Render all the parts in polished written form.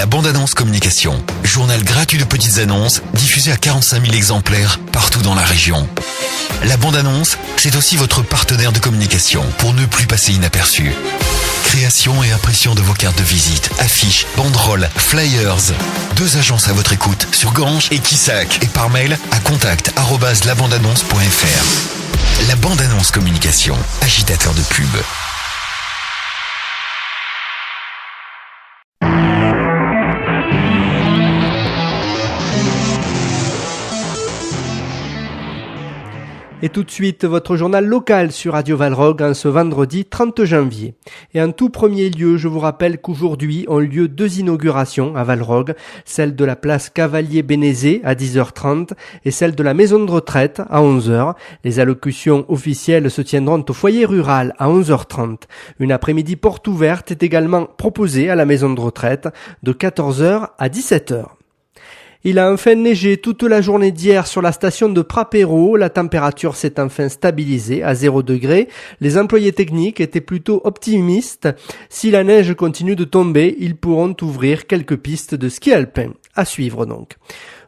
La bande-annonce communication. Journal gratuit de petites annonces diffusé à 45 000 exemplaires partout dans la région. La bande-annonce, c'est aussi votre partenaire de communication pour ne plus passer inaperçu. Création et impression de vos cartes de visite, affiches, banderoles, flyers. 2 agences à votre écoute sur Ganges et Quissac et par mail à contact@labandeannonce.fr. La bande-annonce communication, agitateur de pub. Et tout de suite, votre journal local sur Radio Valrog en ce vendredi 30 janvier. Et en tout premier lieu, je vous rappelle qu'aujourd'hui ont lieu 2 inaugurations à Valrog, celle de la place Cavalier-Bénézé à 10h30 et celle de la maison de retraite à 11h. Les allocutions officielles se tiendront au foyer rural à 11h30. Une après-midi porte ouverte est également proposée à la maison de retraite de 14h à 17h. Il a enfin neigé toute la journée d'hier sur la station de Prapéro. La température s'est enfin stabilisée à 0 degré. Les employés techniques étaient plutôt optimistes. Si la neige continue de tomber, ils pourront ouvrir quelques pistes de ski alpin. À suivre donc.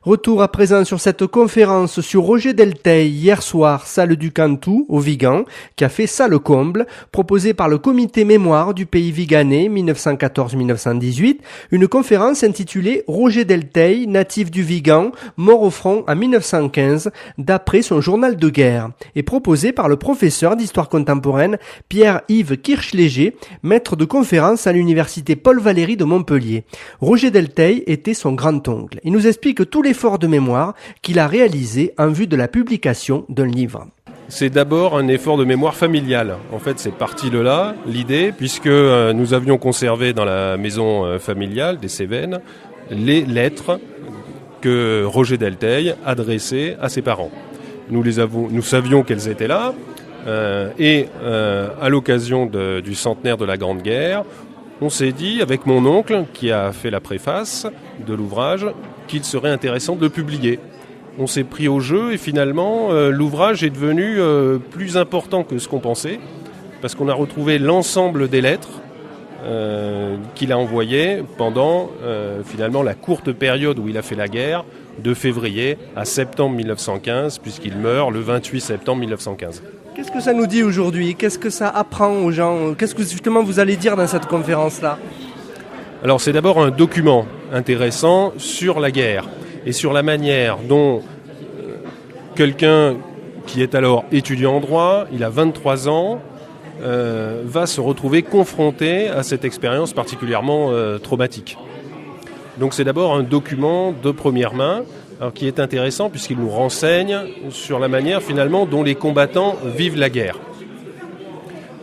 Retour à présent sur cette conférence sur Roger Delteil hier soir, salle du Cantou, au Vigan, qui a fait salle comble, proposée par le comité mémoire du pays viganais 1914-1918, une conférence intitulée Roger Delteil, natif du Vigan, mort au front en 1915, d'après son journal de guerre, et proposée par le professeur d'histoire contemporaine Pierre-Yves Kirchléger, maître de conférence à l'université Paul Valéry de Montpellier. Roger Delteil était son grand-oncle. Il nous explique tous les effort de mémoire qu'il a réalisé en vue de la publication d'un livre. C'est d'abord un effort de mémoire familial. En fait, c'est parti de là, l'idée, puisque nous avions conservé dans la maison familiale des Cévennes les lettres que Roger Delteil adressait à ses parents. Nous savions qu'elles étaient là, et à l'occasion du centenaire de la Grande Guerre, on s'est dit, avec mon oncle, qui a fait la préface de l'ouvrage, qu'il serait intéressant de le publier. On s'est pris au jeu et finalement, l'ouvrage est devenu plus important que ce qu'on pensait, parce qu'on a retrouvé l'ensemble des lettres qu'il a envoyées pendant finalement la courte période où il a fait la guerre, de février à septembre 1915, puisqu'il meurt le 28 septembre 1915. Qu'est-ce que ça nous dit aujourd'hui ? Qu'est-ce que ça apprend aux gens ? Qu'est-ce que justement vous allez dire dans cette conférence-là ? Alors c'est d'abord un document intéressant sur la guerre et sur la manière dont quelqu'un qui est alors étudiant en droit, il a 23 ans, va se retrouver confronté à cette expérience particulièrement traumatique. Donc c'est d'abord un document de première main, alors qui est intéressant puisqu'il nous renseigne sur la manière finalement dont les combattants vivent la guerre.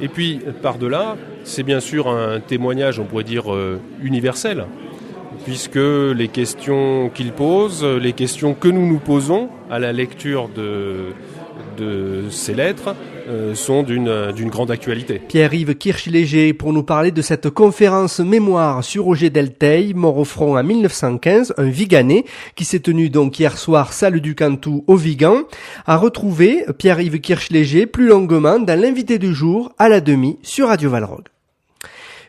Et puis par-delà, c'est bien sûr un témoignage, on pourrait dire, universel, puisque les questions qu'il pose, les questions que nous nous posons à la lecture de ces lettres, sont d'une grande actualité. Pierre-Yves Kirchléger pour nous parler de cette conférence mémoire sur Roger Delteil, mort au front en 1915, un Viganais, qui s'est tenu donc hier soir, salle du Cantou au Vigan. À retrouver Pierre-Yves Kirchléger plus longuement dans l'invité du jour à la demi sur Radio Valrog.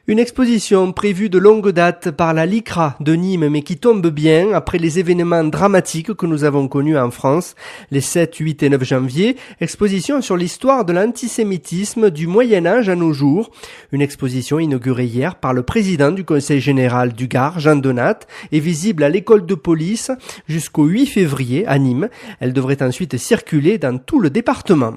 Une exposition prévue de longue date par la LICRA de Nîmes, mais qui tombe bien après les événements dramatiques que nous avons connus en France les 7, 8 et 9 janvier. Exposition sur l'histoire de l'antisémitisme du Moyen-Âge à nos jours. Une exposition inaugurée hier par le président du Conseil général du Gard, Jean Donat, est visible à l'école de police jusqu'au 8 février à Nîmes. Elle devrait ensuite circuler dans tout le département.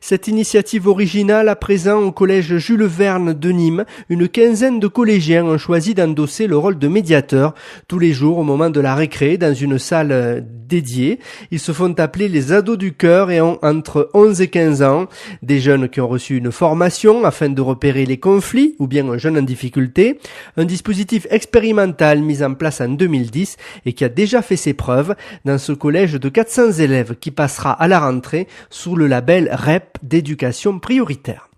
Cette initiative originale à présent au collège Jules Verne de Nîmes, une quinzaine de collégiens ont choisi d'endosser le rôle de médiateur tous les jours au moment de la récré dans une salle dédiée. Ils se font appeler les ados du cœur et ont entre 11 et 15 ans. Des jeunes qui ont reçu une formation afin de repérer les conflits ou bien un jeune en difficulté. Un dispositif expérimental mis en place en 2010 et qui a déjà fait ses preuves dans ce collège de 400 élèves qui passera à la rentrée sous le label REP d'éducation prioritaire.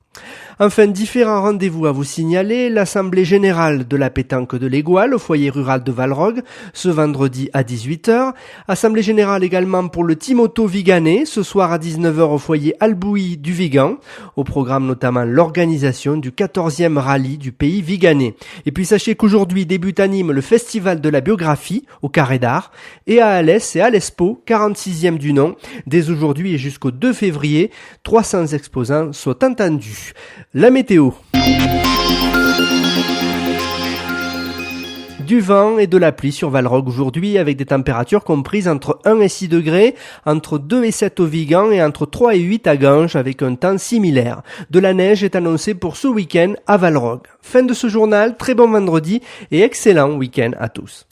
Enfin, différents rendez-vous à vous signaler. L'Assemblée Générale de la Pétanque de l'Égoile au foyer rural de Valrogue, ce vendredi à 18h. Assemblée Générale également pour le Timoto Viganais, ce soir à 19h au foyer Albouy du Vigan. Au programme notamment l'organisation du 14e rallye du pays viganais. Et puis sachez qu'aujourd'hui débute à Nîmes le Festival de la biographie au Carré d'Art. Et à Alès, c'est Alespo, 46e du nom. Dès aujourd'hui et jusqu'au 2 février, 300 exposants sont entendus. La météo. Du vent et de la pluie sur Valrogue aujourd'hui avec des températures comprises entre 1 et 6 degrés, entre 2 et 7 au Vigan et entre 3 et 8 à Ganges avec un temps similaire. De la neige est annoncée pour ce week-end à Valrogue. Fin de ce journal, très bon vendredi et excellent week-end à tous.